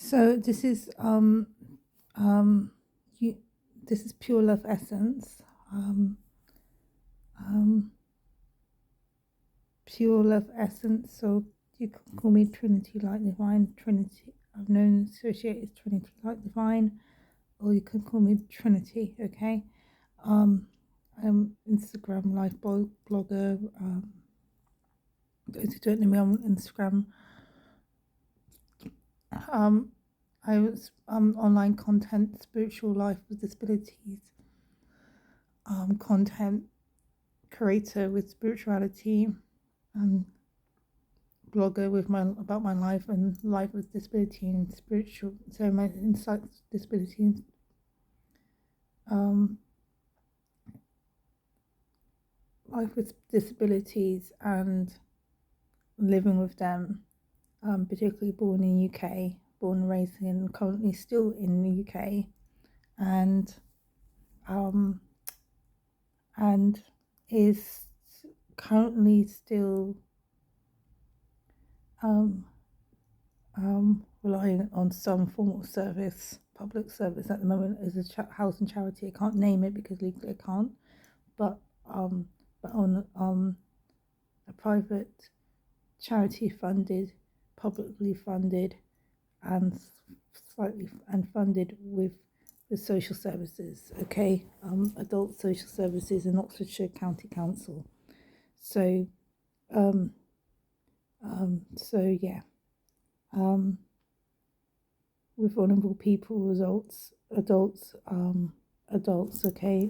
So um you, this is Pure Love Essence. Um um Pure Love Essence. So you can call me Trinity Light Divine. Trinity. I've known associated as Trinity Light Divine, or you can call me Trinity. Okay. Um, I'm Instagram life blogger. Those who don't know me on Instagram, um, I was online content, spiritual life with disabilities, content creator with spirituality, and blogger with my about my life and life with disability and spiritual. So my insights, disability, um, life with disabilities and living with them. Particularly born in UK, born and raised in, currently still in the UK, and um, and is currently still um, relying on some form of service, public service at the moment as a housing charity. I can't name it because legally I can't, but um, but on a private charity funded, publicly funded, and slightly and funded with the social services. Okay, adult social services in Oxfordshire County Council. So um, so yeah. Um, with vulnerable people, adults. Okay.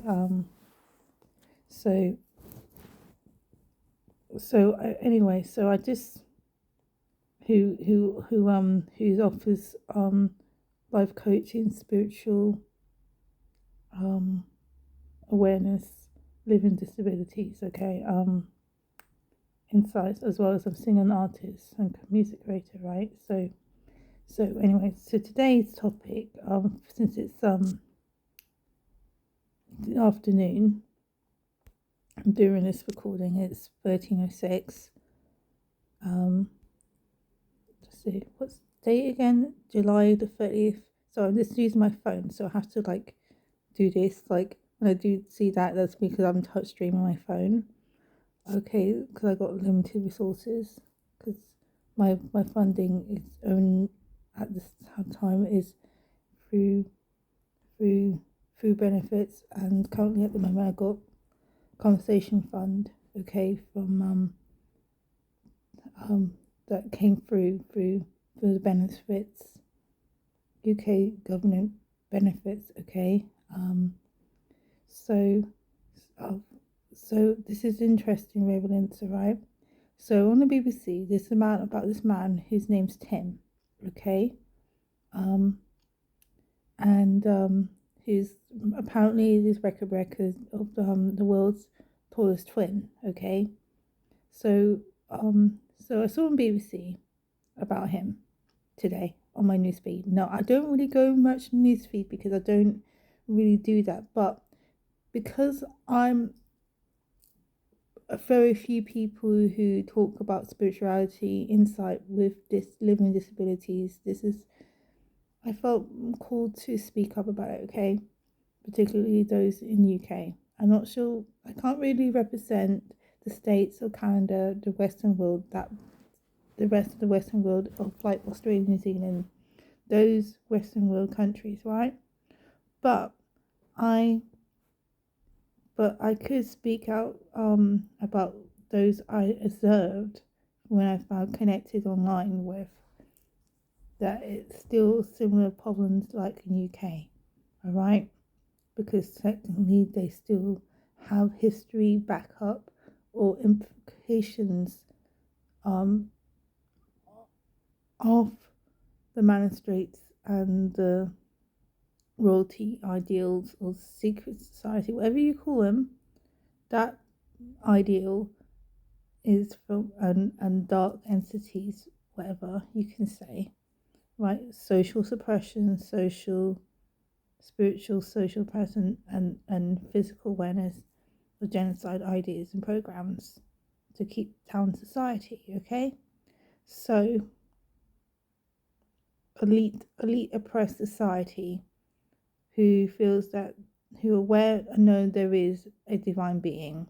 So anyway, so I just who offers life coaching, spiritual um awareness, living disabilities. Okay. Insights, as well as I'm singer artist and music creator, right? So anyway, so today's topic, since it's the afternoon, I'm doing this recording. It's 13:06. Let's see, what's the date again? July the 30th. So I'm just using my phone, so I have to like do this. Like when I do see that, that's because I'm touch streaming my phone. Okay, because I got limited resources. Because my funding is only at this time is through through through benefits, and currently at the moment I got conversation fund. Okay, from that came through the benefits, UK government benefits. Okay, so uh, so this is interesting, relevance, right? So on the BBC, this amount about this man whose name's Tim. Okay, um, and who's apparently this record breaker of the world's tallest twin. Okay, so so I saw on BBC about him today on my newsfeed. No, I don't really go much newsfeed because I don't really do that. But because I'm a very few people who talk about spirituality, insight with this living disabilities, this is I felt called to speak up about it. Okay, particularly those in UK. I'm not sure. I can't really represent the States or Canada, the Western world, that the rest of the Western world of like Australia, New Zealand, those Western world countries, right? But I I could speak out about those I observed when I found connected online with that it's still similar problems like in UK, all right? Because technically they still have history backup or implications um of the magistrates and the royalty ideals or secret society, whatever you call them, that ideal is from and dark entities, whatever you can say, right? Social suppression, social, spiritual, social present, and physical awareness of genocide ideas and programs to keep down society. Okay, so elite oppressed society who feels that, who are aware and know there is a divine being.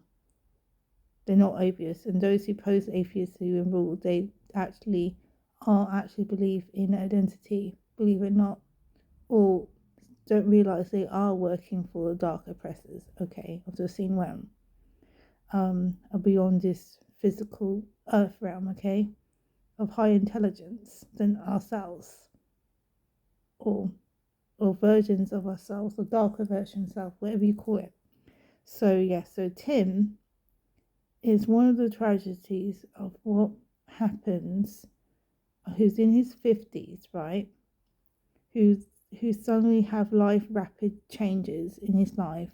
They're not atheists, and those who pose atheists who rule, they actually believe in identity, believe it or not, or don't realize they are working for the dark oppressors, okay, of the seen realm, are beyond this physical earth realm, okay, of high intelligence than ourselves, or versions of ourselves, or darker versions of whatever you call it. So so Tim is one of the tragedies of what happens, who's in his 50s, right? Who suddenly have life rapid changes in his life,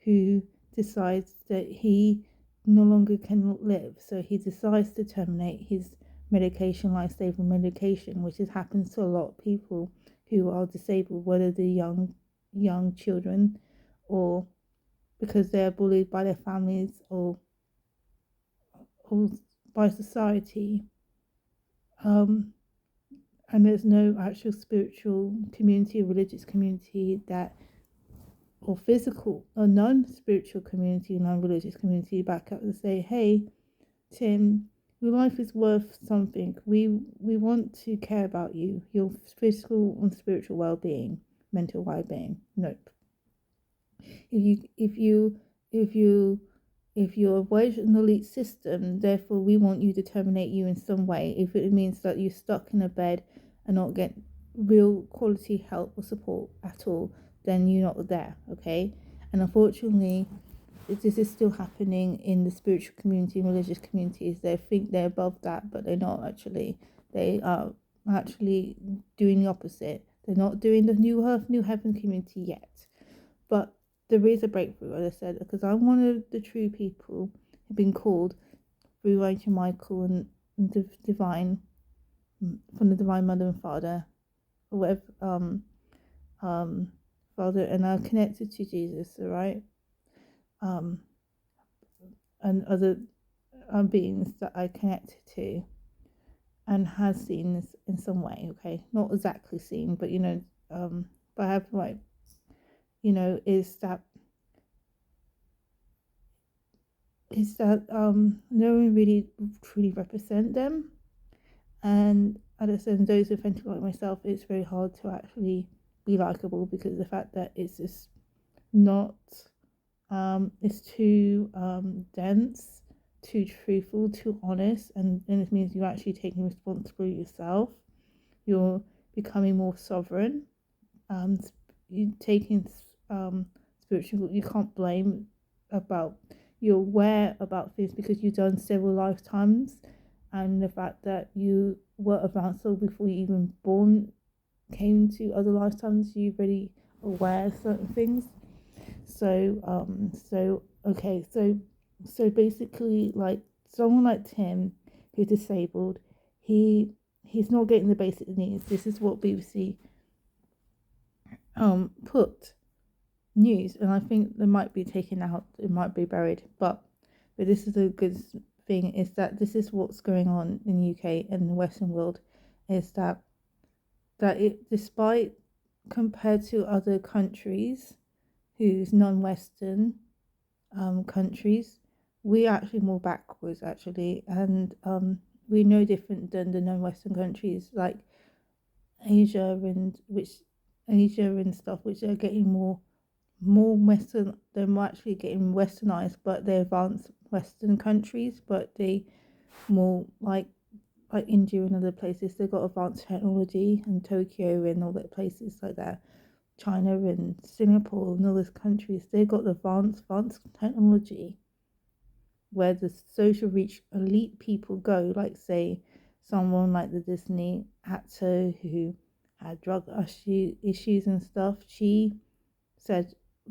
who decides that he no longer can live, so he decides to terminate his medication, life-saving medication, which happens to a lot of people who are disabled, whether they're young children, or because they're bullied by their families, or by society, and there's no actual spiritual community, religious community that, or physical or non-spiritual community, non-religious community back up and say, hey Tim, your life is worth something. We want to care about you, your physical and spiritual well-being, mental well-being. Nope. If you're wedged in the elite system, therefore we want you to terminate you in some way. If it means that you're stuck in a bed and not get real quality help or support at all, then you're not there, okay? And unfortunately, this is still happening in the spiritual community and religious communities. They think they're above that, but they're not actually. They are actually doing the opposite. They're not doing the new earth, new heaven community yet. But there is a breakthrough, as I said, because I'm one of the true people who've been called through Rachel Michael and the divine, from the divine mother and father, or whatever, father, and are connected to Jesus, all right, and other beings that I connected to, and has seen this in some way, okay, not exactly seen, but but I have, like, is that no one really truly represent them. And as I said, those authentic like myself, it's very hard to actually be likable, because of the fact that it's just not, it's too dense, too truthful, too honest, and it means you're actually taking responsibility yourself. You're becoming more sovereign. You taking spiritual. You can't blame about. You're aware about things because you've done several lifetimes, and the fact that you were a vassal before you even born came to other lifetimes. You're really aware of certain things. So basically, like, someone like Tim, who's disabled, he's not getting the basic needs. This is what BBC put news, and I think they might be taken out, it might be buried, but this is a good thing, is that this is what's going on in the UK and the Western world, is that it, despite, compared to other countries who's non-Western countries, we actually more backwards actually, and we're no different than the non-Western countries like Asia and stuff, which are getting more Western. They're actually getting westernized, but they're advanced Western countries, but they more like India and other places, they've got advanced technology, and Tokyo and all that places like that, China and Singapore and all those countries, they've got advanced technology where the social reach elite people go, like say someone like the Disney actor who had drug issues and stuff. She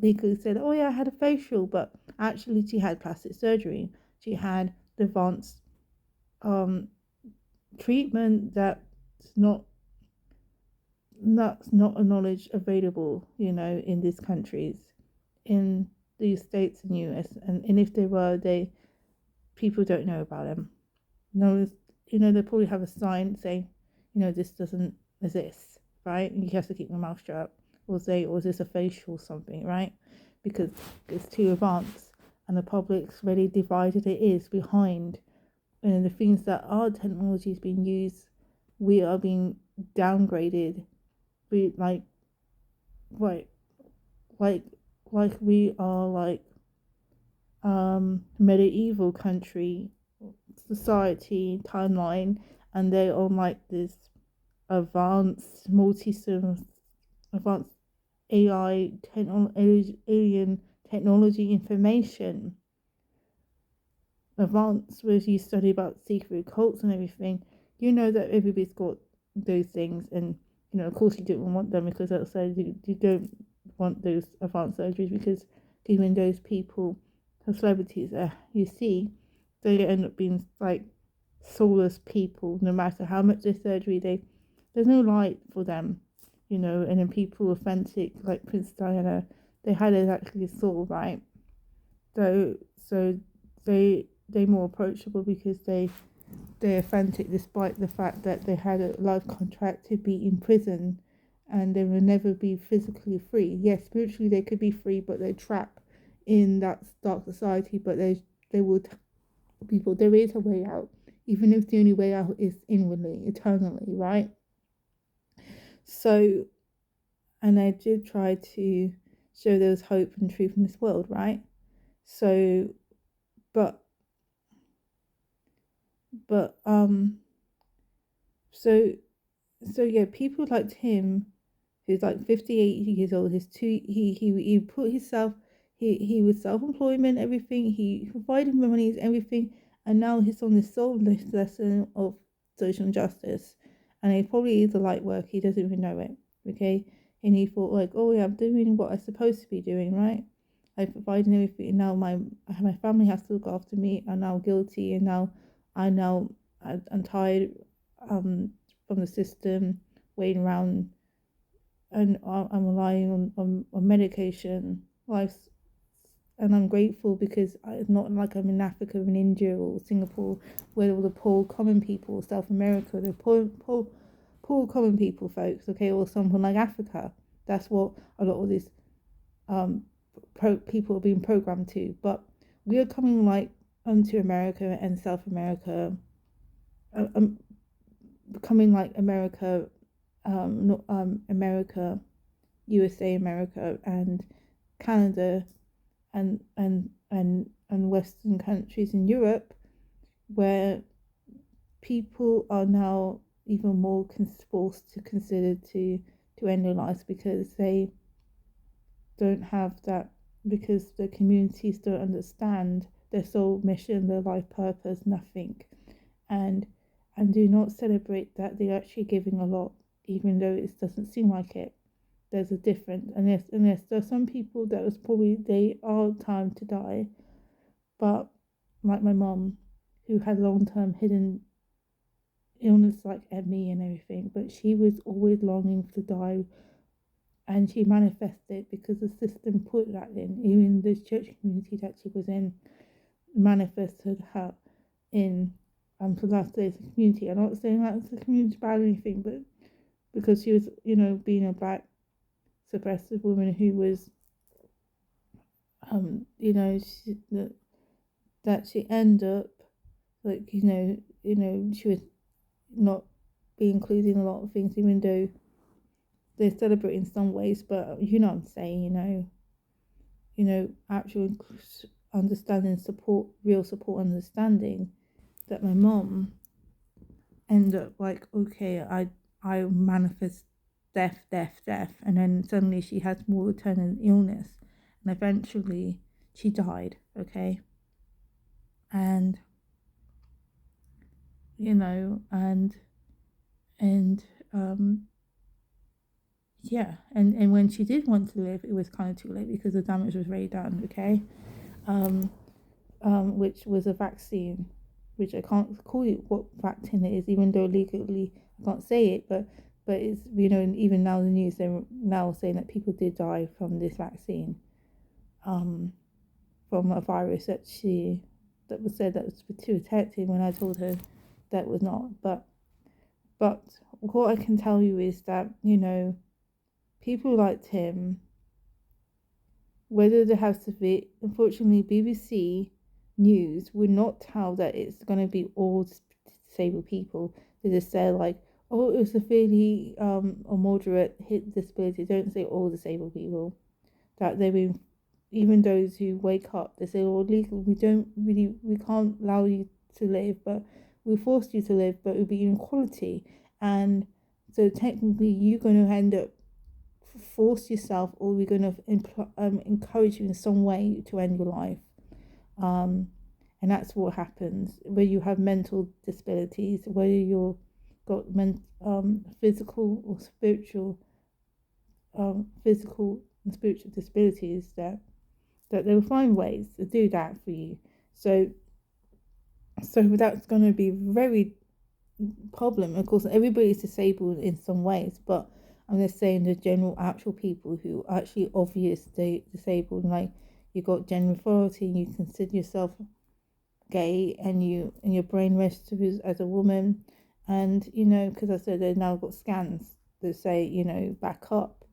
legally said, oh yeah, I had a facial, but actually she had plastic surgery. She had advanced treatment that's not a knowledge available, in these countries, in the States and US, and if they were, people don't know about them. No, they probably have a sign saying, this doesn't exist, right? You have to keep your mouth shut, or say, or is this a facial something, right? Because it's too advanced, and the public's really divided. It is behind, and the things that our technology is being used, we are being downgraded. We right, like like we are like medieval country society timeline, and they're on like this advanced advanced AI alien technology information advanced, where you study about secret cults and everything. You know that everybody's got those things, and of course you don't want them, because outside you don't want those advanced surgeries, because even those people, the celebrities you see, they end up being like soulless people. No matter how much their surgery, there's no light for them, and then people authentic like Prince Diana, they had it actually a soul, right? So they more approachable, because they're authentic, despite the fact that they had a life contract to be in prison, and they will never be physically free. Yes, spiritually they could be free, but they're trapped in that dark society. But they will people, there is a way out, even if the only way out is inwardly, eternally, right? So, and I did try to show there was hope and truth in this world, right? So, but but so so yeah, people like him, who's like 58 years old. He put himself, he was self-employment, everything, he provided money, everything, and now he's on this soul lesson of social justice, and he probably is a light work, he doesn't even know it, okay? And he thought like, oh yeah, I'm doing what I'm supposed to be doing, right? I provided everything, and now my family has to look after me. I'm now guilty, and now I now I'm tired from the system, waiting around, and I'm relying on medication. Life's, and I'm grateful, because it's not like I'm in Africa, in India or Singapore, where all the poor common people, South America, the poor common people, folks, okay, or something like Africa. That's what a lot of these people are being programmed to. But we are coming like onto America and South America, becoming like America, not America, USA, America, and Canada, and Western countries in Europe, where people are now even more forced to consider to end their lives, because they don't have that, because the communities don't understand their soul mission, their life purpose, nothing, and do not celebrate that they're actually giving a lot, even though it doesn't seem like it. There's a difference, and yes, there are some people that was probably they are time to die, but like my mom, who had long-term hidden illness like ME and everything, but she was always longing to die, and she manifested because the system put that in. Even the church community that she was in manifested her in. So that's the community. I'm not saying that's the community bad or anything, but because she was, being a black suppressive woman who was, she, that she ended up like, she was not be including a lot of things, even though they celebrate in some ways. But you know what I'm saying, actual understanding, support, real support, understanding, that my mom ended up like, okay, I manifest death, and then suddenly she has more terminal illness, and eventually she died, okay, and and yeah, and when she did want to live, it was kind of too late, because the damage was already done, okay, um which was a vaccine, which I can't call it what vaccine it is, even though legally I can't say it, but it's, even now the news, they're now saying that people did die from this vaccine, um from a virus that was said that was too detective, when I told her that was not. But But what I can tell you is that, people like Tim, whether they have severe, unfortunately, BBC News would not tell that it's going to be all disabled people. They just say, like, oh, it was severely or moderate hit disability. Don't say all disabled people. That they've been, even those who wake up, they say, oh, legal, we can't allow you to live, but we forced you to live, but it will be inequality. And so technically, you're going to end up force yourself, or we're going to encourage you in some way to end your life. Um, and that's what happens where you have mental disabilities, whether you're got physical or spiritual, physical and spiritual disabilities, that they will find ways to do that for you. So that's going to be very problem. Of course, everybody's disabled in some ways, but I'm just saying the general actual people who are actually obviously disabled, like you got gender authority, you consider yourself gay, and your brain registers as a woman, and because I said they've now got scans that say back up,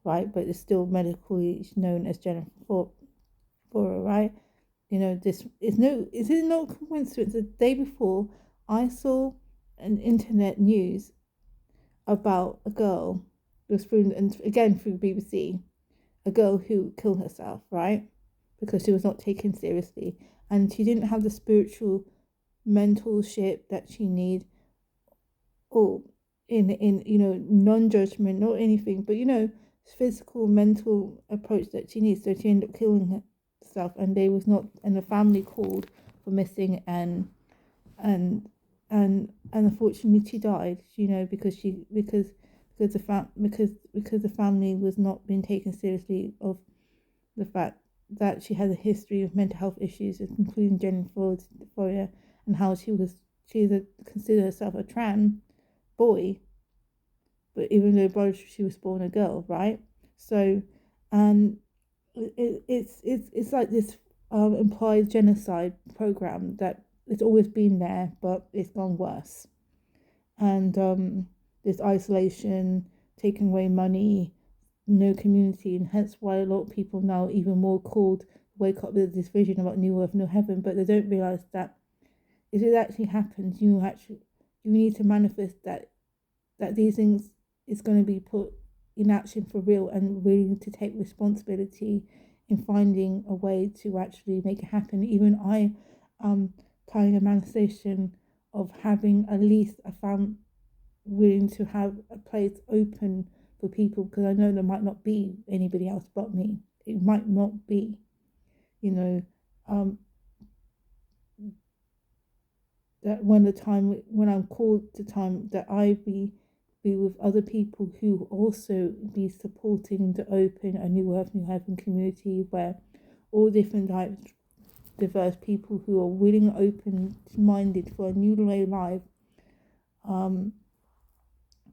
right? But it's still medically known as gender for right? This is it no coincidence. The day before, I saw an internet news about a girl. It was through, and again through BBC, a girl who killed herself, right? Because she was not taken seriously, and she didn't have the spiritual mentorship that she need, or in non-judgment, not anything, but physical mental approach that she needs. So she ended up killing herself, and they was not, and the family called for missing, and unfortunately she died, because the family was not being taken seriously of the fact that she had a history of mental health issues, including gender dysphoria, and how she's considered herself a trans boy, but even though she was born a girl, right? So, and it's like this implied genocide program that it's always been there, but it's gone worse. And this isolation, taking away money, no community, and hence why a lot of people now even more called wake up with this vision about new earth, new heaven, but they don't realize that if it actually happens, you need to manifest that these things is going to be put in action for real, and willing to take responsibility in finding a way to actually make it happen. Even I planning a manifestation of having at least a family willing to have a place open for people, because I know there might not be anybody else but me. It might not be, um, that when I'm called to time, that I be with other people who also be supporting to open a new earth, new heaven community where all different types, diverse people who are willing, open minded for a new way of life,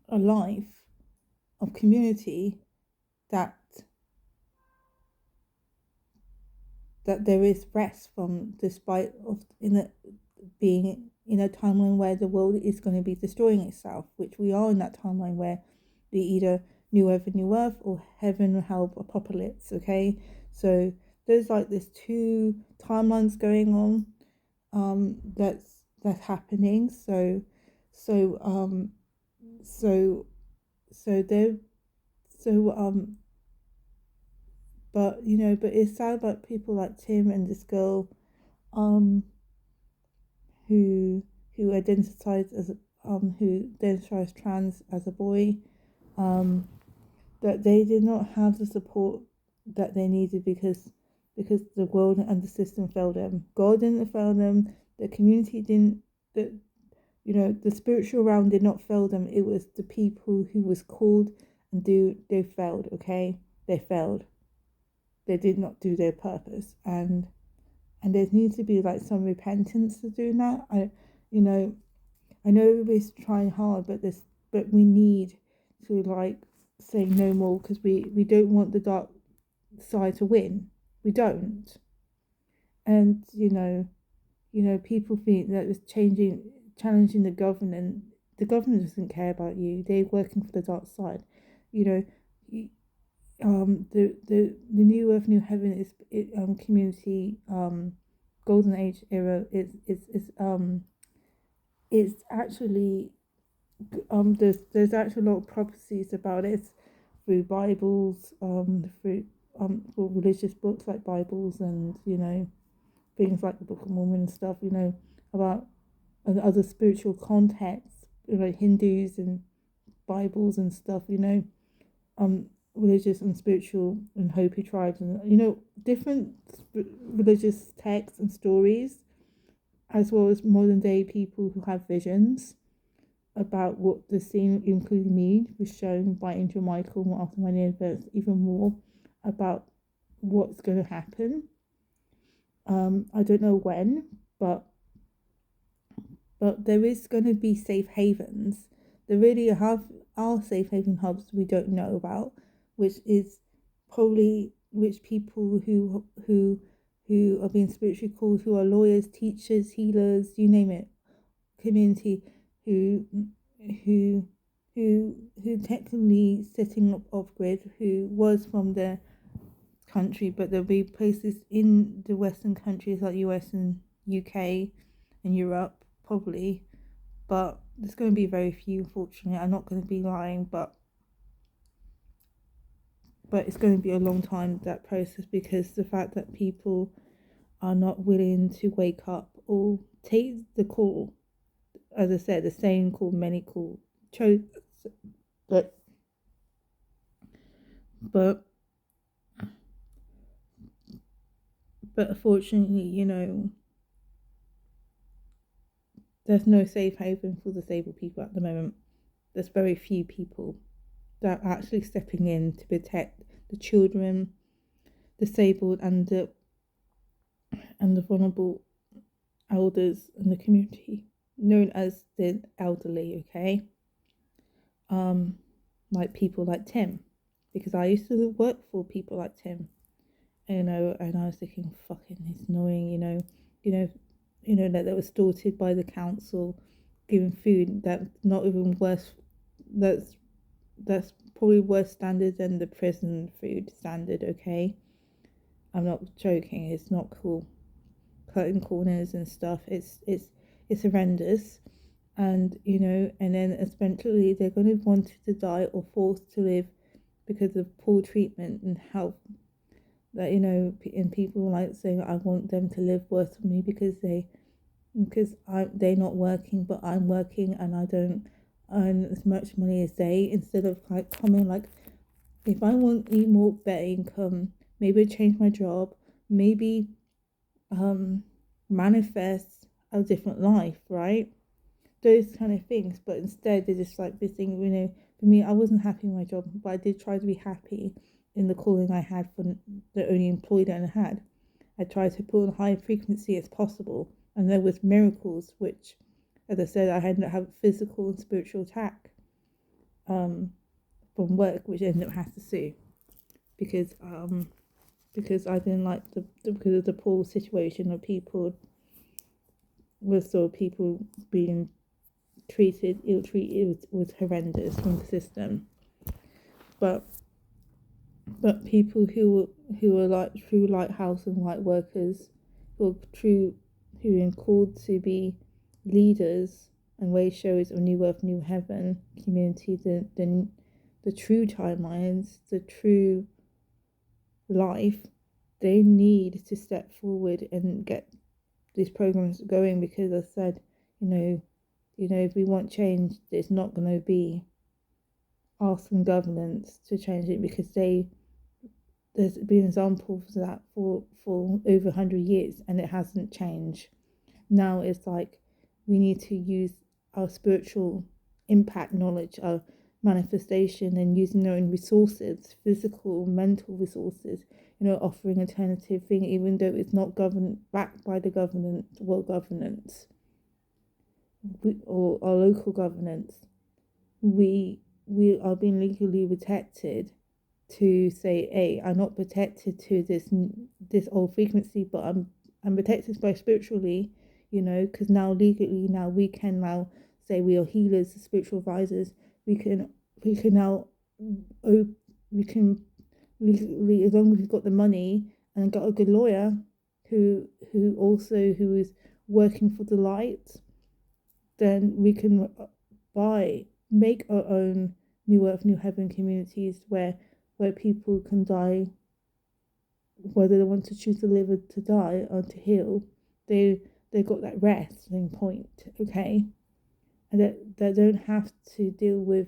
a life of community, that there is rest from, despite of being in a timeline where the world is going to be destroying itself, which we are in that timeline where be either new earth or heaven, hell, apocalypse. Okay, so there's like this two timelines going on, that's happening. So there so but it's sad about people like Tim and this girl, um who identifies trans as a boy, um that they did not have the support that they needed, because the world and the system failed them. God didn't fail them, the community didn't, the spiritual realm did not fail them. It was the people who was called, and they failed. Okay, they failed. They did not do their purpose, and there needs to be like some repentance to do that. You know, I know everybody's trying hard, but we need to like say no more, because we don't want the dark side to win. We don't, and people think that it's challenging the government the government doesn't care about you. They're working for the dark side. You know, the new earth, new heaven community golden age era is actually there's actually a lot of prophecies about it through Bibles, through religious books like Bibles, and things like the Book of Mormon and stuff, about other spiritual contexts, Hindus and Bibles and stuff, um, religious and spiritual and Hopi tribes, and different religious texts and stories, as well as modern day people who have visions about what the scene including me was shown by Angel Michael after my near death, even more about what's going to happen. I don't know when, but there is going to be safe havens. There really are safe haven hubs we don't know about, which is probably which people who are being spiritually called, who are lawyers, teachers, healers, you name it, community, who technically setting up off grid, who was from the country, but there'll be places in the Western countries like US and UK and Europe probably, but there's going to be very few, unfortunately. I'm not going to be lying, but it's going to be a long time, that process, because the fact that people are not willing to wake up or take the call, as I said, the saying called many call, chose, but but unfortunately, there's no safe haven for disabled people at the moment. There's very few people that are actually stepping in to protect the children, disabled, and the vulnerable elders in the community, known as the elderly. Okay, like people like Tim, because I used to work for people like Tim, and I was thinking, fucking, it's annoying, that they were extorted by the council, given food that's not even worse. That's probably worse standard than the prison food standard. Okay, I'm not joking. It's not cool. Cutting corners and stuff. It's horrendous, and and then eventually they're going to want to die or forced to live because of poor treatment and health. That and people like saying, I want them to live worse for me because they're not working, but I'm working and I don't earn as much money as they. Instead of like coming like, if I want more better income, maybe change my job, maybe manifest a different life, right? Those kind of things. But instead they're just like this thing, for me, I wasn't happy in my job, but I did try to be happy in the calling I had for the only employee that I had. I tried to put on high frequency as possible, and there was miracles, which, as I said, I had to have physical and spiritual attack from work, which I ended up having to sue because I didn't like because of the poor situation of people, people being ill-treated was horrendous in the system. But people who are like true lighthouse and light workers, who are called to be leaders and way showers of New Earth, New Heaven community, the true timelines, the true life, they need to step forward and get these programs going, because I said, if we want change, it's not going to be asking governments to change it, because there's been examples of that for over 100 years and it hasn't changed. Now it's like we need to use our spiritual impact knowledge, our manifestation, and using our own resources, physical, mental resources, offering alternative thing, even though it's not backed by the government, world governance, or our local governance. We are being legally protected to say, hey, I'm not protected to this old frequency, but I'm protected by spiritually, because now legally, now we can now say we are healers, spiritual advisors, we can now we can legally, as long as we've got the money and got a good lawyer who is working for the light, then we can make our own new earth, new heaven communities where people can die, whether they want to choose to live or to die or to heal. They got that resting point, okay, and that they don't have to deal with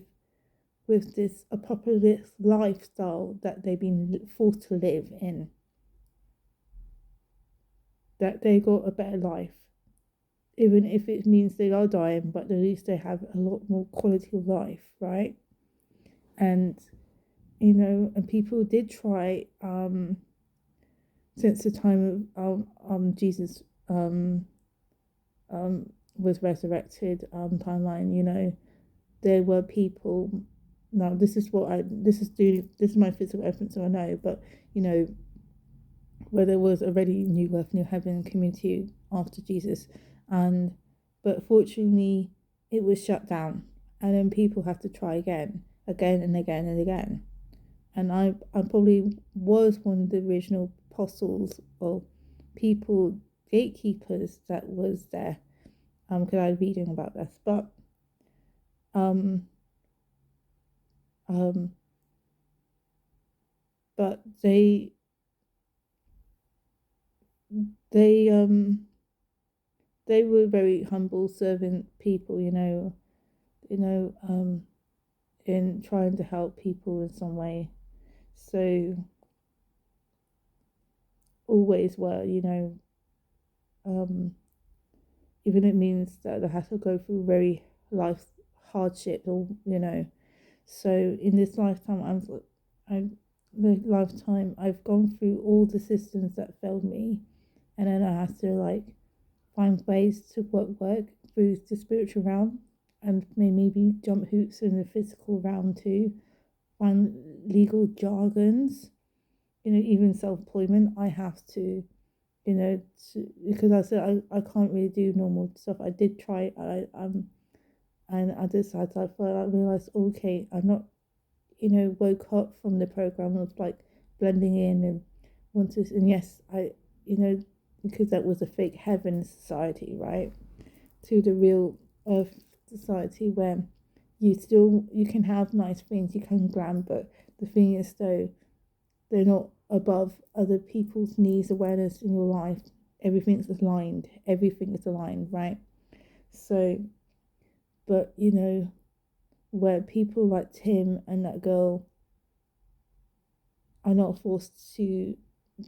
this apocalypse lifestyle that they've been forced to live in. That they got a better life, even if it means they are dying, but at least they have a lot more quality of life, right? And and people did try since the time of Jesus was resurrected timeline. There were people. Now this is my physical evidence, so I know, but where there was already new earth, new heaven community after Jesus, but fortunately it was shut down, and then people have to try again and again and again. And I probably was one of the original apostles or people, gatekeepers, that was there, because I was reading about this, but but they were very humble, servant people, in trying to help people in some way. So always were, even it means that they have to go through very life hardship, or So in this lifetime, I've gone through all the systems that failed me, and then I have to find ways to work through the spiritual realm, and maybe jump hoops in the physical realm too. Find legal jargons, even self-employment. I have to, because I said I can't really do normal stuff. I did try. And I decided, I realized, okay, I'm not, woke up from the program of blending in and wanted, and yes, because that was a fake heaven society, right? To the real earth society where you can have nice things, you can glam, but the thing is though, they're not above other people's needs, awareness in your life. Everything is aligned, right? So, but where people like Tim and that girl are not forced to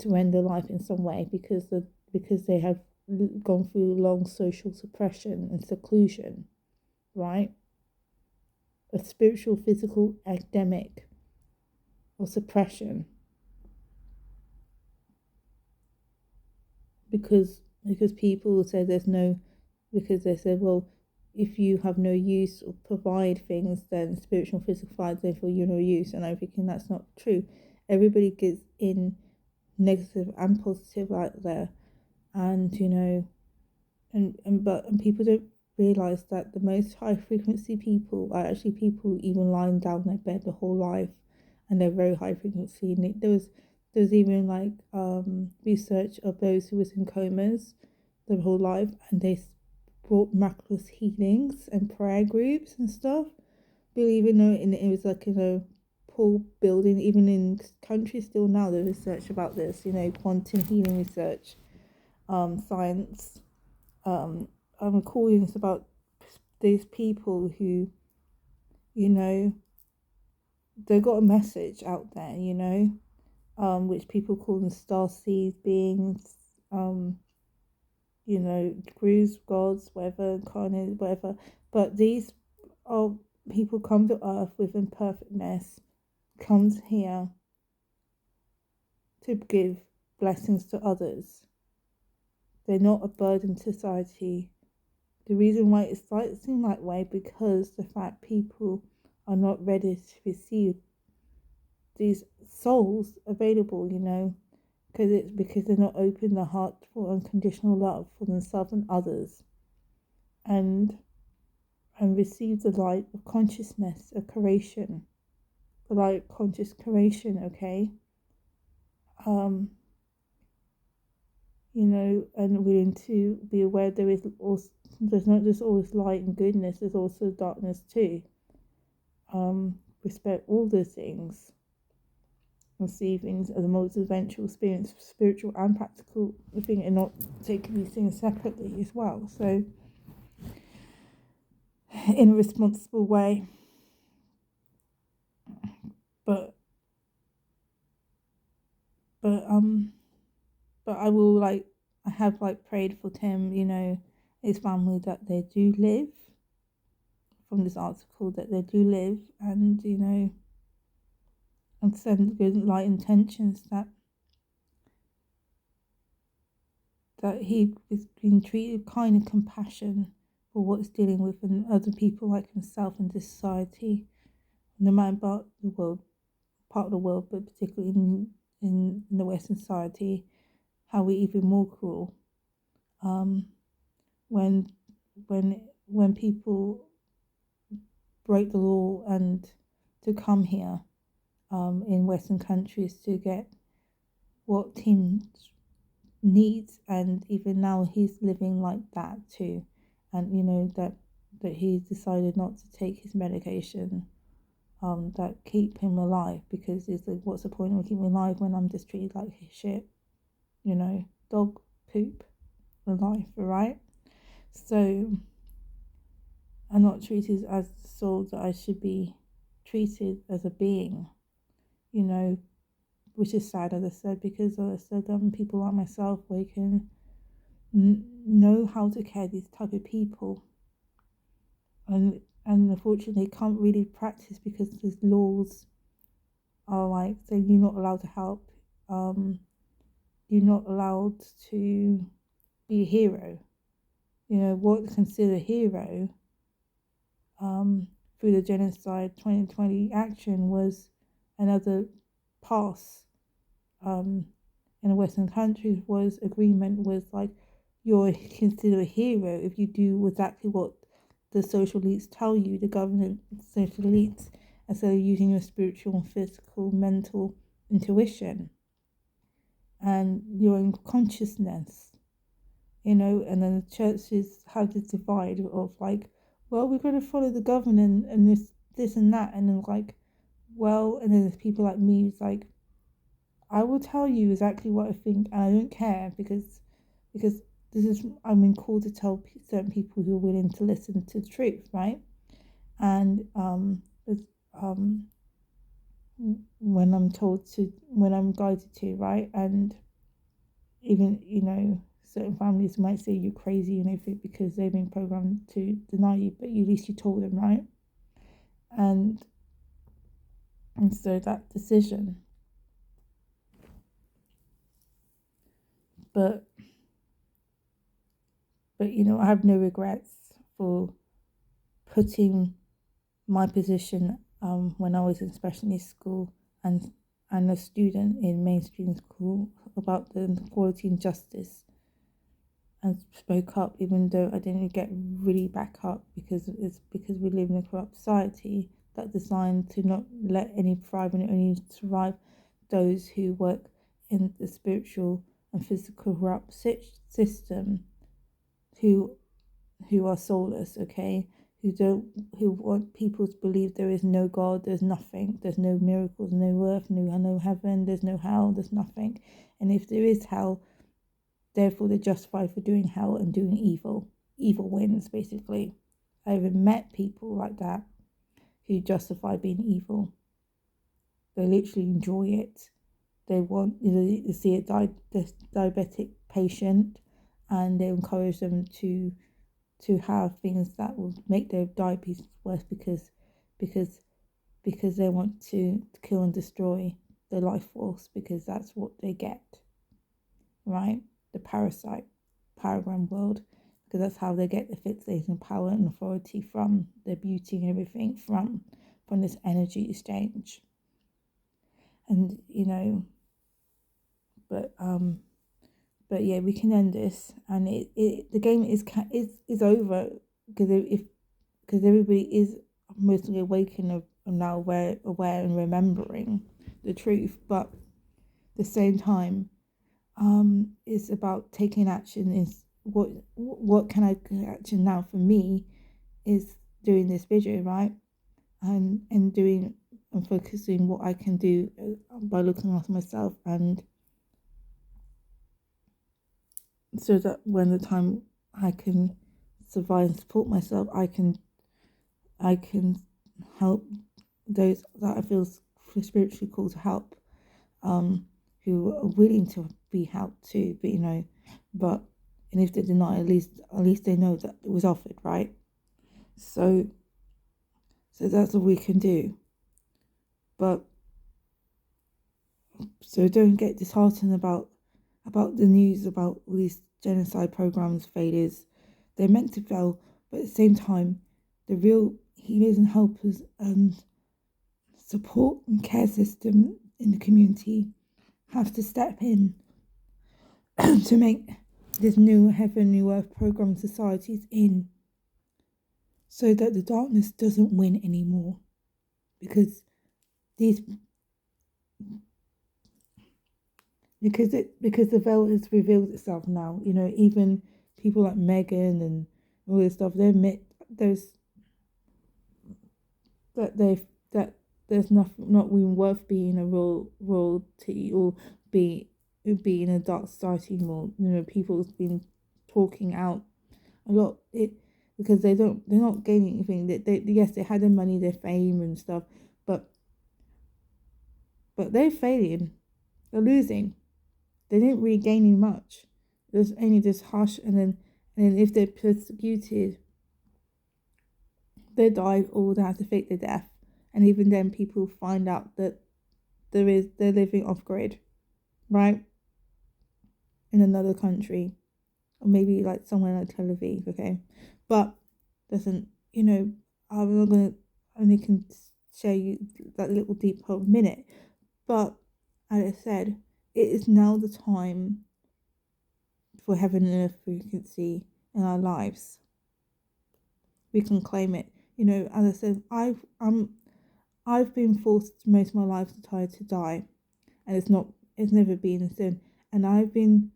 end their life in some way because they have gone through long social suppression and seclusion, right? A spiritual, physical, academic, or suppression, because people say because they said, well, if you have no use or provide things, then spiritual and physical provides, therefore you're no use. And I'm thinking that's not true. Everybody gets in negative and positive out there, and and people don't realize that the most high frequency people are actually people even lying down in their bed the whole life, and they're very high frequency. And there was even research of those who was in comas their whole life, and they brought miraculous healings and prayer groups and stuff. Believe though, it was poor building, even in countries still now, the research about this, quantum healing research, science, recordings about these people who, they got a message out there, which people call them star seed beings, gurus, gods, whatever, incarnate, whatever. But these are people come to earth with imperfectness, comes here to give blessings to others. They're not a burden to society. The reason why it seems that way, because the fact people are not ready to receive these souls available, because they're not open their heart for unconditional love for themselves and others. And and receive the light of consciousness, of creation, the light of conscious creation, okay? Um, and willing to be aware there's not just always light and goodness, there's also darkness too. Respect all those things and see things as a multi-dimensional experience, spiritual and practical thing, and not taking these things separately as well. So, in a responsible way, but but um, but I have prayed for Tim, his family, that they do live, from this article, that they do live, and and send good light intentions that he is being treated with kind and compassion for what he's dealing with, and other people like himself in this society, no matter about the world, part of the world, but particularly in the Western society, how we're even more cruel. When when people break the law and to come here, in Western countries, to get what Tim needs, and even now he's living like that too, and that he decided not to take his medication, that keep him alive, because it's like, what's the point of keeping me alive when I'm just treated like shit, dog poop alive, right? So I'm not treated as the soul that I should be treated as a being, you know which is sad, as I said, because, as I said, people like myself, we can know how to care these type of people, and unfortunately can't really practice, because these laws are like saying you're not allowed to help, you're not allowed to be a hero. What considered a hero, through the genocide 2020 action, was another pass, in the Western countries, was agreement with, like, you're considered a hero if you do exactly what the social elites tell you, the government social elites, instead of using your spiritual, physical, mental intuition and your own consciousness, and then the churches have this divide of, like, well, we're going to follow the government and this and that, and then, like, well, and then there's people like me who's like, I will tell you exactly what I think, and I don't care, because this is, I'm being called to tell certain people who are willing to listen to the truth, right? And when I'm guided to, right? And even, certain families might say you're crazy and everything because they've been programmed to deny you, but at least you told them, right? And so that decision, but I have no regrets for putting my position, when I was in special needs school, and a student in mainstream school, about the equality and justice, and spoke up, even though I didn't get really back up, because we live in a corrupt society that's designed to not let any thrive, and only survive those who work in the spiritual and physical corrupt system, who are soulless, okay? Who want people to believe there is no God, there's nothing, there's no miracles, no earth, no heaven, there's no hell, there's nothing. And if there is hell, therefore they're justified for doing hell and doing evil. Evil wins, basically. I even met people like that who justify being evil. They literally enjoy it. They want, you see a diabetic patient, and they encourage them to have things that will make their diabetes worse, because they want to kill and destroy the life force, because that's what they get, right? The parasite paragram world, because that's how they get the fixation, power and authority, from their beauty and everything, from this energy exchange. And but yeah, we can end this, and the game is over, because if because everybody is mostly awakened and now aware and remembering the truth, but at the same time, it's about taking action. Is what can I take action now for me is doing this video, right? And doing and focusing what I can do by looking after myself, and so that when the time I can survive and support myself, I can help those that I feel spiritually called to help, who are willing to be helped too. But but and if they deny, at least they know that it was offered, right? So that's what we can do. But so don't get disheartened about the news about all these genocide programs failures. They're meant to fail, but at the same time, the real healers and helpers and support and care system in the community have to step in to make this new heaven, new earth program societies in, so that the darkness doesn't win anymore. Because these because the veil has revealed itself now. Even people like Meghan and all this stuff, they admit that there's not even worth being a royalty or be in a dark society anymore. People's been talking out a lot because they're not gaining anything. Yes, they had their money, their fame and stuff, but they're failing, they're losing. They didn't really gain any much. There's only this hush, and then if they're persecuted, they die or they have to fake their death. And even then, people find out that they're living off grid, right? In another country, or maybe like somewhere like Tel Aviv, okay? But doesn't I'm not gonna only can show you that little deep minute. But as I said, it is now the time for heaven and earth frequency in our lives. We can claim it. As I said, I've been forced most of my life to die, and it's never been a sin. And I've been,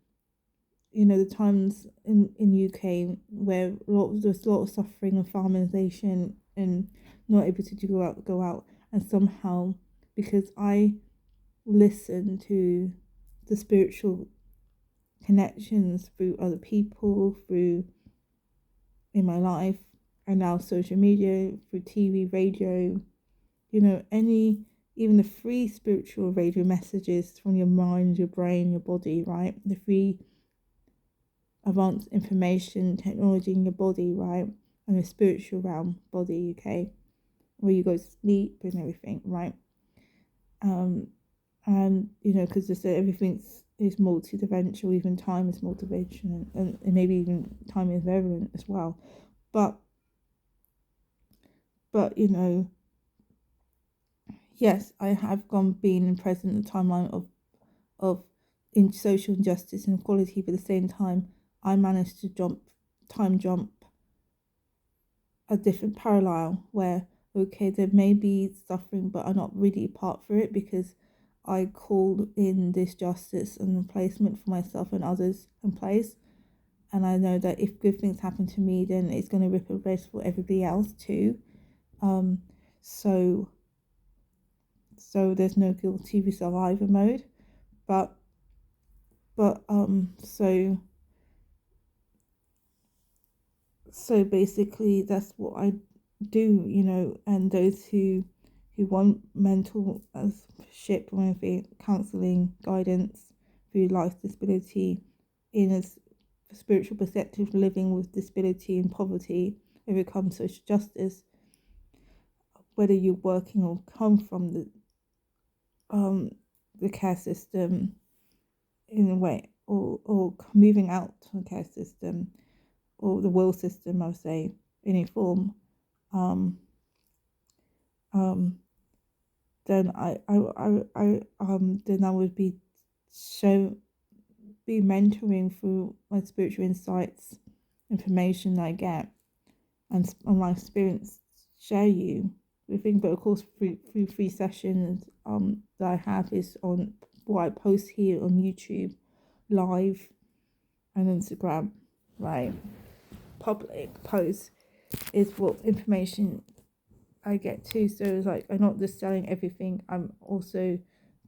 the times in UK where there's a lot of suffering and farminization and not able to go out, and somehow because I listen to the spiritual connections through other people, through in my life, and now social media, through TV, radio, even the free spiritual radio messages from your mind, your brain, your body, right? The free advanced information technology in your body, right? And the spiritual realm, body, okay? Where you go to sleep and everything, right? And because they say everything is multi-dimensional, even time is multi-dimensional, and maybe even time is relevant as well. But yes, I have been present in the timeline of in social injustice and equality, but at the same time, I managed to time jump a different parallel where, okay, there may be suffering, but I'm not really part for it because I called in this justice and replacement for myself and others in place. And I know that if good things happen to me, then it's going to ripple rest for everybody else too. So there's no guilty survivor mode, but so basically that's what I do, and those who want mental ship or anything, counselling, guidance through life disability in a spiritual perspective, living with disability and poverty, overcome social justice, whether you're working or come from the care system in a way, or moving out to the care system or the will system, I would say, in a form, then then I would be mentoring through my spiritual insights, information I get, and on my experience share you with things. But of course, through free sessions that I have is on what I post here on YouTube, live, and Instagram, right? Public posts is what information I get to. So it's like I'm not just selling everything. I'm also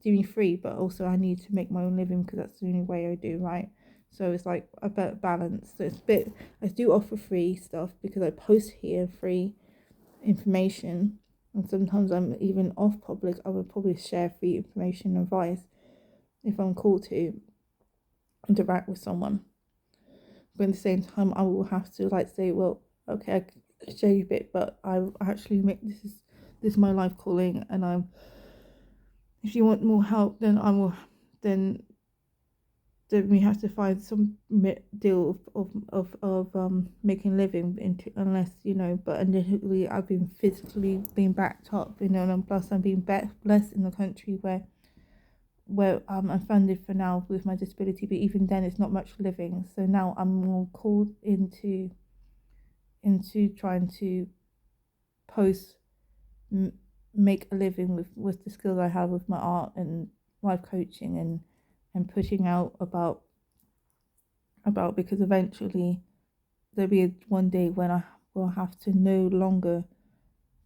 doing free, but also I need to make my own living because that's the only way I do, right? So it's like a better balance. So it's a bit. I do offer free stuff because I post here free information, and sometimes I'm even off public. I would probably share free information and advice if I'm called to interact with someone. But at the same time, I will have to like say, well, okay, I can share you a bit, but I actually make this is my life calling, and I'm. If you want more help, then I will. Then we have to find some deal of making a living into, unless but initially I've been physically being backed up, and plus I'm being blessed in the country where I'm funded for now with my disability, but even then it's not much living. So now I'm more called into trying to post make a living with the skills I have with my art and life coaching, and pushing out about because eventually there'll be one day when I will have to no longer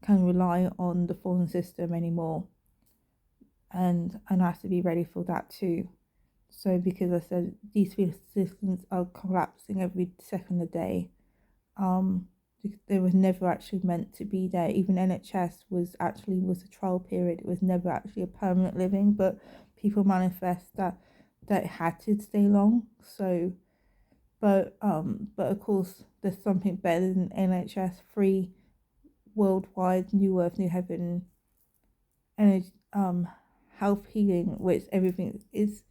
can rely on the phone system anymore, and I have to be ready for that too. So because I said these field systems are collapsing every second a day, they was never actually meant to be there. Even NHS was a trial period. It was never actually a permanent living, but people manifest that it had to stay long. So, but of course, there's something better than NHS free worldwide, new earth, new heaven, and health healing, which everything is,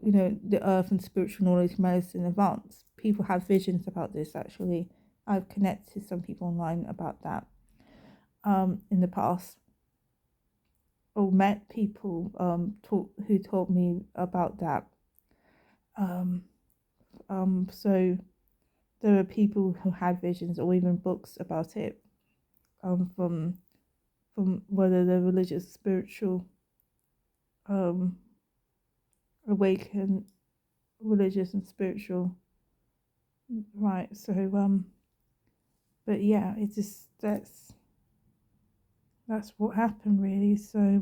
the earth and spiritual knowledge, medicine, advance. People have visions about this actually. I've connected to some people online about that in the past, or met people who told me about that. So there are people who had visions or even books about it, from whether they're religious, spiritual, awakened, religious and spiritual, right? So but yeah, it's just that's what happened really. So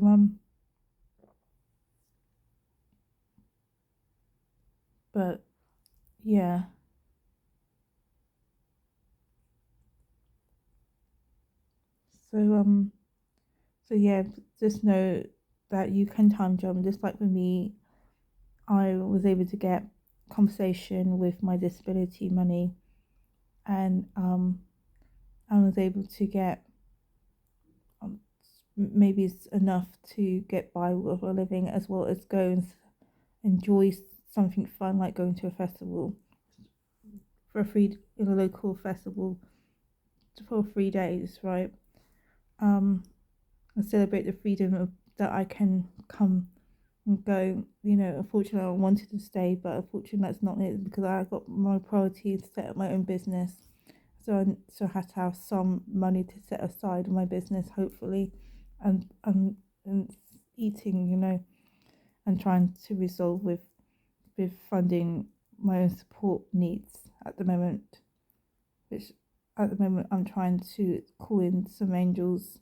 but yeah, so yeah, just know that you can time jump. Just like with me, I was able to get compensation with my disability money, and I was able to get maybe it's enough to get by with a living, as well as go and enjoy something fun like going to a festival for a free in a local festival for 3 days, right? um and celebrate the freedom that I can come and go. Unfortunately I wanted to stay, but unfortunately that's not it, because I got my priority to set up my own business. So I had to have some money to set aside in my business, hopefully, and eating, and trying to resolve with funding my own support needs at the moment, which at the moment I'm trying to call in some angels,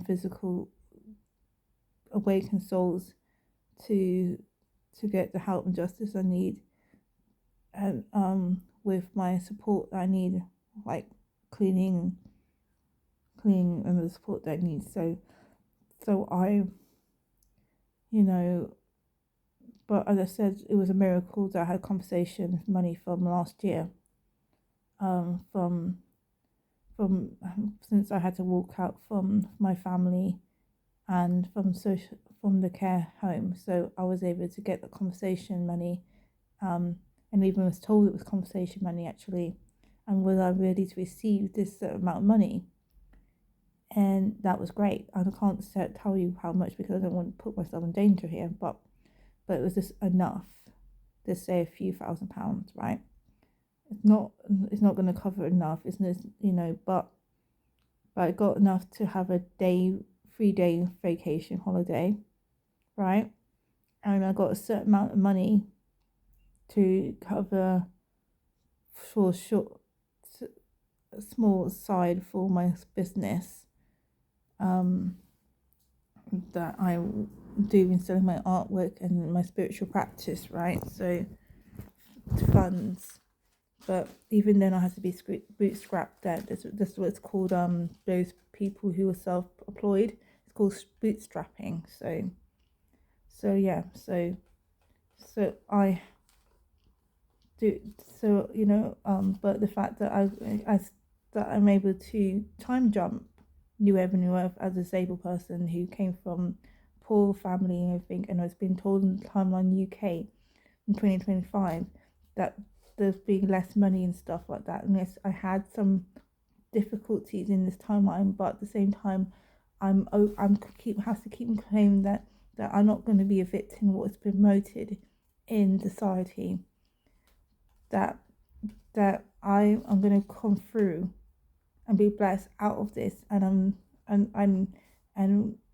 physical awakened souls, to get the help and justice I need, and with my support that I need, like cleaning and the support that I need. So I, you know, but as I said, it was a miracle that I had conversation money from last year, from since I had to walk out from my family and from the care home. So I was able to get the conversation money, and even was told it was conversation money actually, and was I ready to receive this amount of money? And that was great. I can't tell you how much because I don't want to put myself in danger here, but it was just enough to say a few £1,000s, right? It's not going to cover enough, isn't it? But I got enough to have a 3 day vacation holiday, right? And I got a certain amount of money to cover for a small side for my business, um, that I do instead of my artwork and my spiritual practice, right? So funds. But even then, I had to be bootstrapped. That's what it's called. Those people who are self-employed, it's called bootstrapping. So yeah. So I do. So but the fact that that I'm able to time jump new avenue as a disabled person who came from poor family and everything, and has been told in Timeline UK in 2025 that there's being less money and stuff like that. And yes, I had some difficulties in this timeline, but at the same time, has to keep claiming that I'm not going to be a victim of what's promoted in society. That I am going to come through and be blessed out of this, and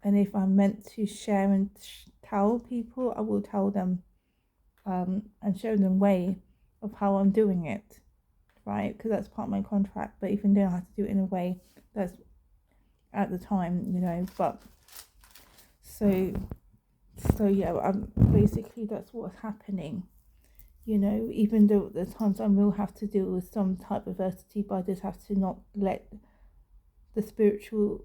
if I'm meant to share and tell people, I will tell them, and show them way of how I'm doing it, right? Because that's part of my contract. But even then, I have to do it in a way that's at the time, But so yeah, basically that's what's happening. Even though the times I will have to deal with some type of adversity, but I just have to not let the spiritual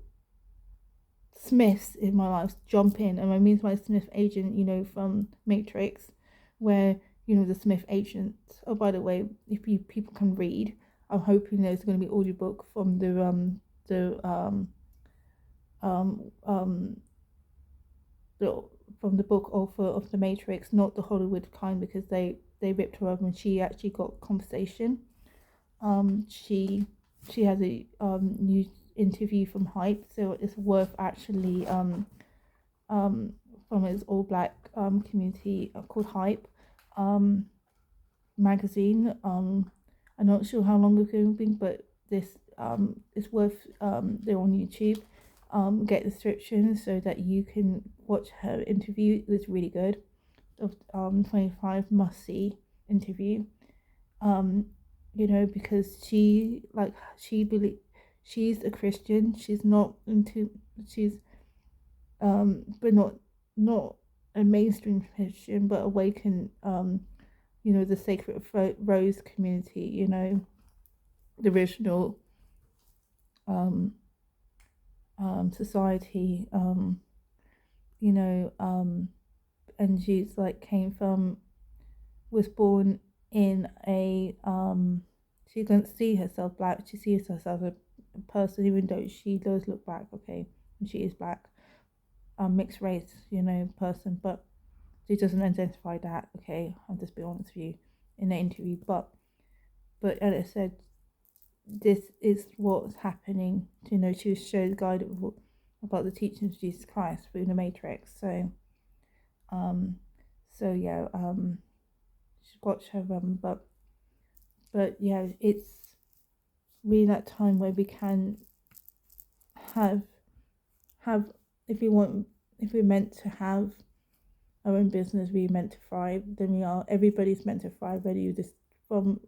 Smiths in my life jump in. And I mean my Smith agent, from Matrix, where the Smith agent. Oh, by the way, if people can read, I'm hoping there's going to be audiobook from the um um the from the book author of the Matrix, not the Hollywood kind, because they ripped her up, and she actually got conversation. She has a new interview from Hype, so it's worth actually from his all black community, called Hype magazine. I'm not sure how long ago it's been, but this it's worth they're on YouTube. Get the description so that you can watch her interview. It was really good. Of 25 must see interview. Um, because she's a Christian. She's not into she's but not a mainstream Christian, but awakened, the Sacred Rose community, the original um society, and she's like was born in a she doesn't see herself black. She sees herself as a person, even though she does look black, okay, and she is black, mixed race, person, but she doesn't identify that, okay. I'll just be honest with you in the interview, but as I said, this is what's happening. She was showed guide about the teachings of Jesus Christ through the Matrix. Um, yeah, watch her but yeah, it's really that time where we can have if we want, if we're meant to have our own business, we're meant to thrive. Then we are. Everybody's meant to thrive, whether you just from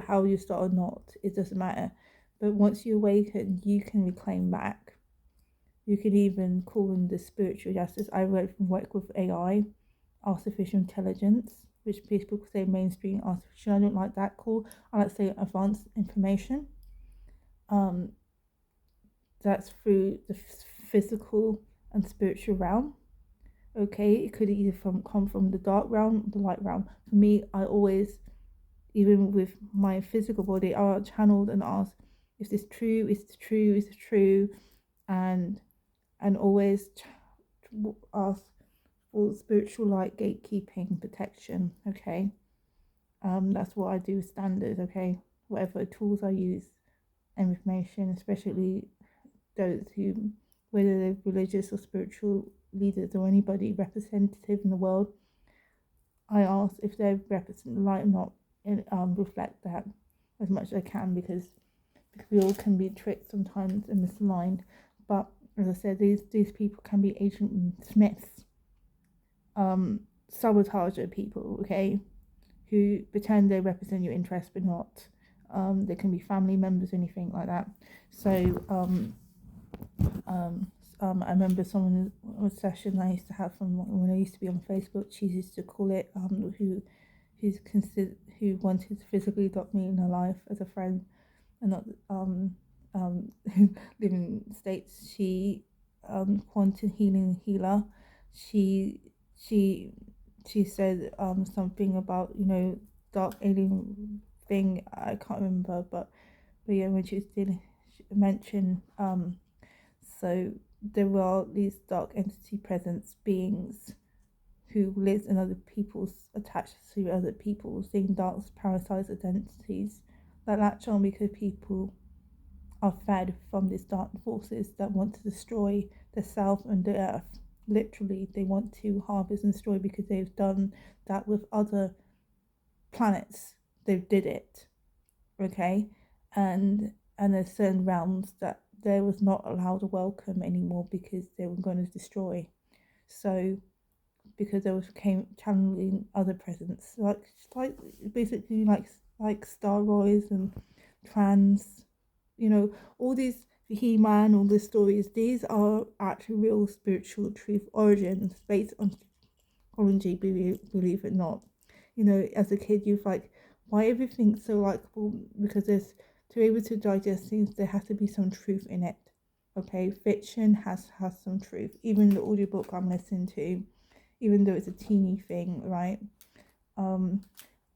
how you start or not. It doesn't matter. But once you awaken, you can reclaim back. You can even call in the spiritual justice. I work with AI, artificial intelligence, which people say mainstream artificial. I don't like that call. I like to say advanced information. That's through the physical and spiritual realm. Okay, it could either come from the dark realm, the light realm. For me, I always, even with my physical body, I channeled and asked, "Is this true? Is this true? Is this true?" And always ask for spiritual light, gatekeeping, protection. Okay, that's what I do standard. Okay, whatever tools I use and information, especially those who, whether they're religious or spiritual leaders or anybody representative in the world, I ask if they represent the light or not, and reflect that. as much as I can, because we all can be tricked sometimes and misaligned. But as I said, these people can be Agent Smiths, sabotager people, okay, who pretend they represent your interests but not. They can be family members, anything like that. So I remember someone a session I used to have from when I used to be on Facebook. She used to call it who wanted to physically adopt me in her life as a friend, and not who live in the States. She quantum healing healer. She she she said something about, you know, dark alien thing. I can't remember, but yeah, when she was dealing, she mentioned so there are these dark entity presence beings who lives in other people's, attached to other people's, seeing dark parasite identities that latch on because people are fed from these dark forces that want to destroy the self and the earth. Literally, they want to harvest and destroy because they've done that with other planets. They did it, okay, and there's certain realms that there was not allowed a welcome anymore because they were going to destroy. So because there was came channeling other presence, like basically like Staroids and trans, you know, all these He-Man, all these stories. These are actually real spiritual truth origins based on psychology. Believe it or not, you know, as a kid you're like, why everything's so likable? Because there's, to be able to digest things, there has to be some truth in it. Okay, fiction has some truth. Even the audiobook I'm listening to, even though it's a teeny thing, right? Um,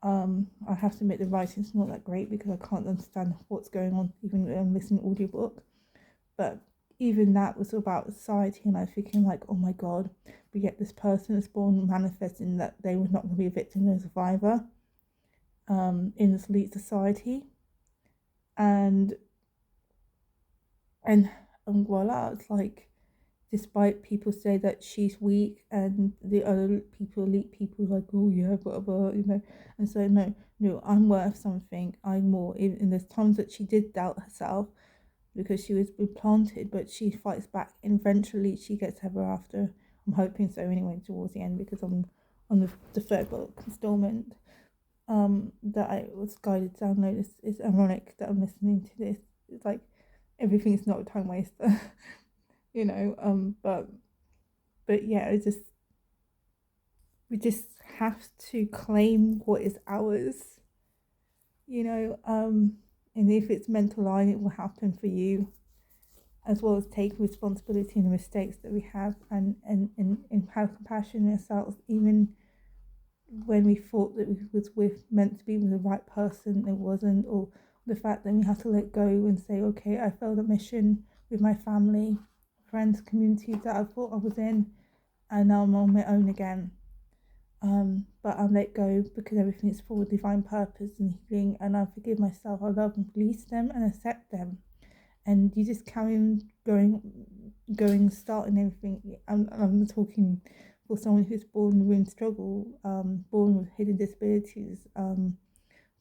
I have to admit the writing's not that great because I can't understand what's going on even when I'm listening to audiobook. But even that was about society, and I was thinking like, oh my god, but yet this person is born manifesting that they were not going to be a victim or a survivor in this elite society, and and voila, it's like, despite people say that she's weak and the other people, elite people, like, oh yeah, blah blah, you know, and so no, I'm worth something. I'm more. In there's times that she did doubt herself because she was implanted, but she fights back, and eventually she gets ever after. I'm hoping so anyway towards the end, because I'm on the third book installment that I was guided to download. It's ironic that I'm listening to this. It's like everything's not a time waster. You know, but yeah, we just have to claim what is ours, you know, and if it's meant to lie, it will happen for you, as well as take responsibility in the mistakes that we have, and have compassion on ourselves, even when we thought that we was with meant to be with the right person, it wasn't, or the fact that we had to let go and say, okay, I failed a mission with my family, friends, communities that I thought I was in, and now I'm on my own again. But I let go because everything is for divine purpose and healing, and I forgive myself. I love and release them and accept them, and you just carry on starting everything. I'm talking for someone who's born with struggle, born with hidden disabilities,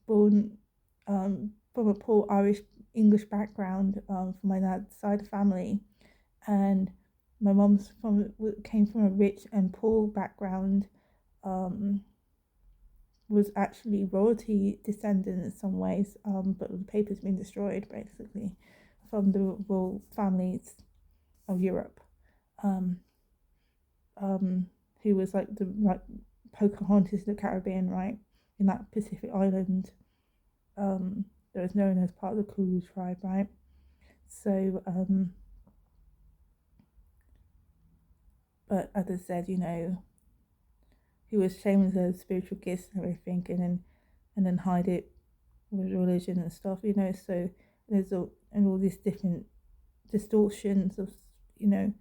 born from a poor Irish English background, from my dad's side of family, and my mum's came from a rich and poor background, um, was actually royalty descendant in some ways, but the paper's been destroyed basically from the royal families of Europe, um, who was like the Pocahontas of the Caribbean, right, in that Pacific island, that was known as part of the Kulu tribe, right? So, but as I said, you know, he was shamed of spiritual gifts and everything, and then hide it with religion and stuff, you know. So there's all these different distortions of, you know,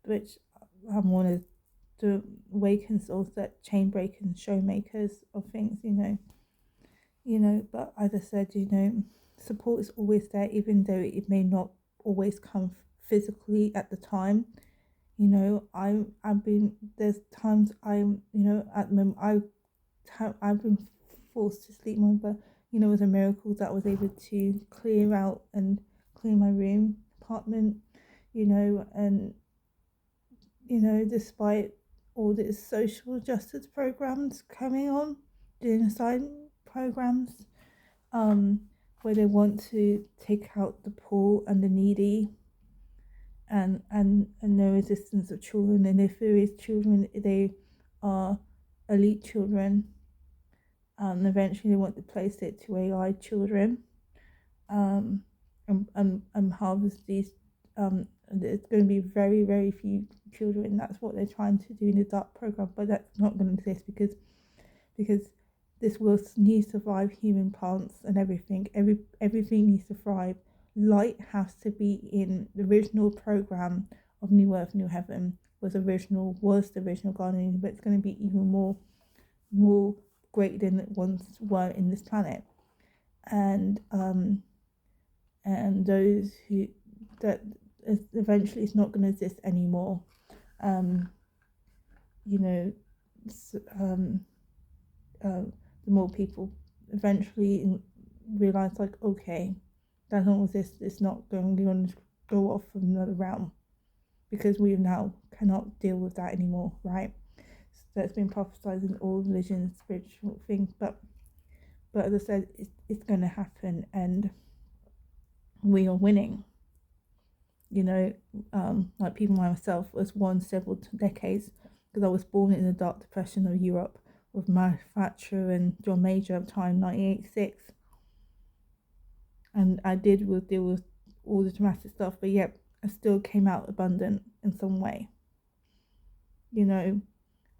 which I wanted to awaken souls, that chain breakers, show makers of things, you know. But as I said, you know, support is always there, even though it may not always come physically at the time. You know, I've been, there's times I'm, you know, at the moment I've been forced to sleep more, but You know, it was a miracle that I was able to clear out and clean my room, apartment, you know, and, you know, despite all these social justice programs coming on, genocide programs, um, where they want to take out the poor and the needy, and no resistance of children. And if there is children, they are elite children. Eventually they want to place it to AI children, um, and harvest these. There's going to be very, very few children. That's what they're trying to do in the dark program, but that's not going to exist because this will need to survive human plants and everything. Everything needs to thrive. Light has to be in the original program of New Earth, New Heaven was the original gardening, but it's going to be even more great than it once were in this planet. And those who that eventually it's not going to exist anymore. You know, the more people eventually realize, like, okay, that long as this is not going to go off from another realm, because we now cannot deal with that anymore, right? So that's been prophesied in all religions, spiritual things, but as I said, it's going to happen, and we are winning. You know, like people like myself was won several decades because I was born in the Dark Depression of Europe with Margaret Thatcher and John Major at the time, 1986. And I did deal with all the dramatic stuff, but yet I still came out abundant in some way. You know,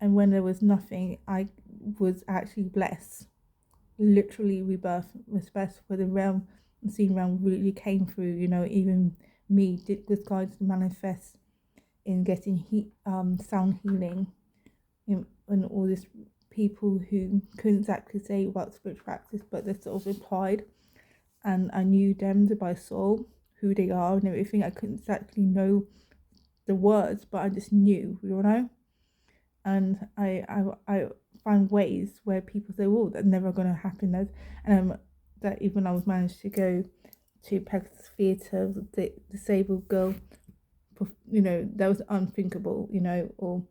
and when there was nothing, I was actually blessed. Literally, rebirth was best where the realm, unseen realm, really came through. You know, even me was guided to manifest in getting sound healing, and all these people who couldn't exactly say about spiritual practice, but they sort of implied, and I knew them by soul, who they are and everything. I couldn't exactly know the words, but I just knew, you know. And I find ways where people say, "Oh, that's never going to happen." That even I was managed to go to Pegasus Theatre, the disabled girl, you know, that was unthinkable, you know, or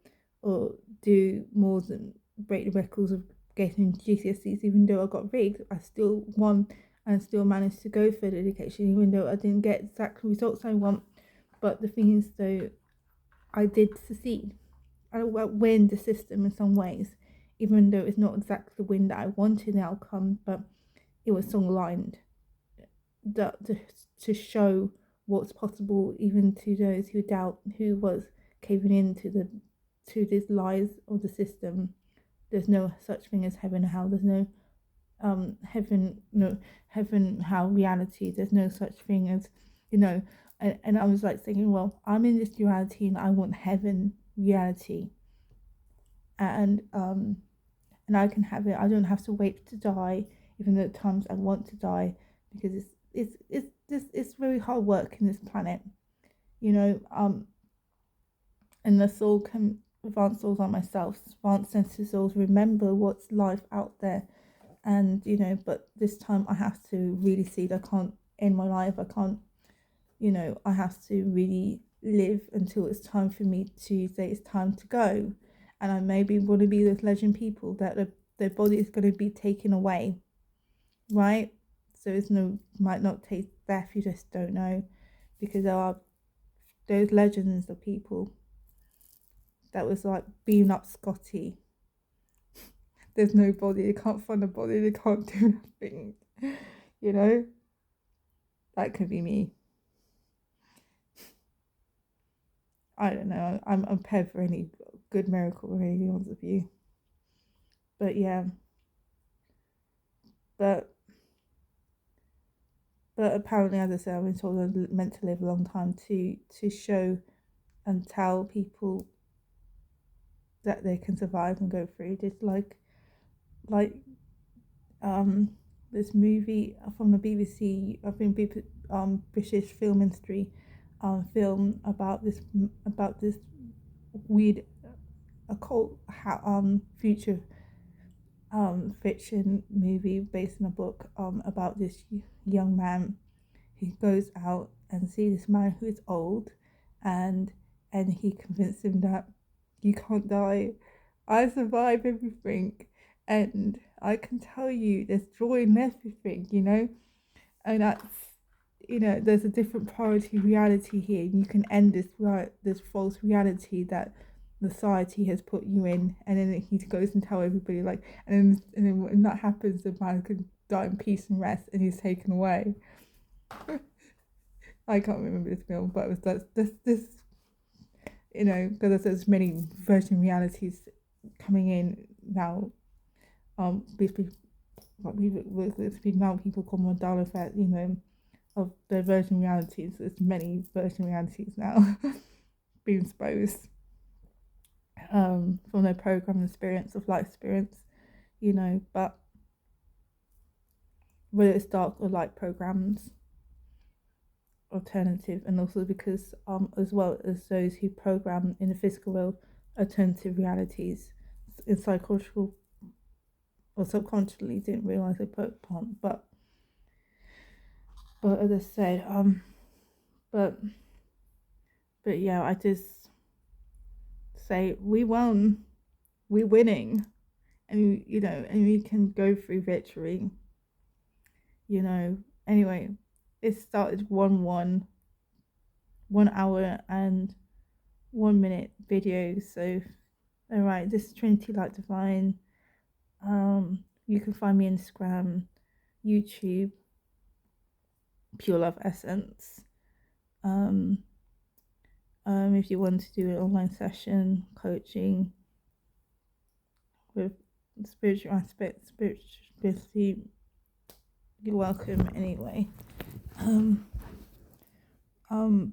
do more than break the records of getting GCSEs. Even though I got rigged, I still won and still managed to go for the education, even though I didn't get exactly results I want. But the thing is, though, I did succeed. I win the system in some ways, even though it's not exactly the win that I wanted the outcome, but it was so aligned that to show what's possible, even to those who doubt, who was caving into these lies of the system. There's no such thing as heaven and hell. There's no heaven hell reality. There's no such thing as, you know. And I was like thinking, well, I'm in this duality and I want heaven reality, and I can have it. I don't have to wait to die, even though at times I want to die, because it's very hard work in this planet, you know. And the soul can, advanced souls like myself, advanced sensitive souls, remember what's life out there, and you know. But this time I have to really see that I can't end my life. I can't, you know. I have to really live until it's time for me to say it's time to go. And I maybe want to be those legend people that their body is going to be taken away, right? So it's might not taste death, you just don't know, because there are those legends of people that was like being up Scotty. There's no body, they can't find a body, they can't do nothing, you know. That could be me. I don't know. I'm prepared for any good miracle or any honest with you. But yeah. But apparently, as I said, I've been told I'm meant to live a long time to show and tell people that they can survive and go through. Just like this movie from the BBC, I think British film industry, film about this weird occult future fiction movie based on a book about this young man who goes out and sees this man who is old, and he convinced him that you can't die. I survive everything, and I can tell you there's joy in everything, and that's, there's a different priority reality here. You can end this false reality that society has put you in, and then he goes and tell everybody, like, and then when that happens, the man can die in peace and rest, and he's taken away. I can't remember this film, but it was this, because there's many version realities coming in now. Basically, now people call Mandela effect, of the version realities. There's many version realities now being exposed from their program experience of life experience, but whether it's dark or light programs, alternative, and also because as well as those who program in the physical world alternative realities in psychological or subconsciously didn't realize they put upon, but as I said, but yeah, I just say we won, we're winning, and and we can go through victory. Anyway, it started 1 hour and 1 minute video. So, all right, this is Trinity Light Divine. You can find me on Instagram, YouTube, Pure Love Essence. If you want to do an online session, coaching with spiritual aspects, spirituality, you're welcome anyway.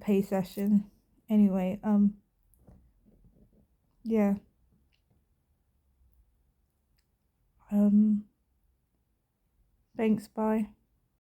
Pay session. Anyway, yeah. Thanks, bye.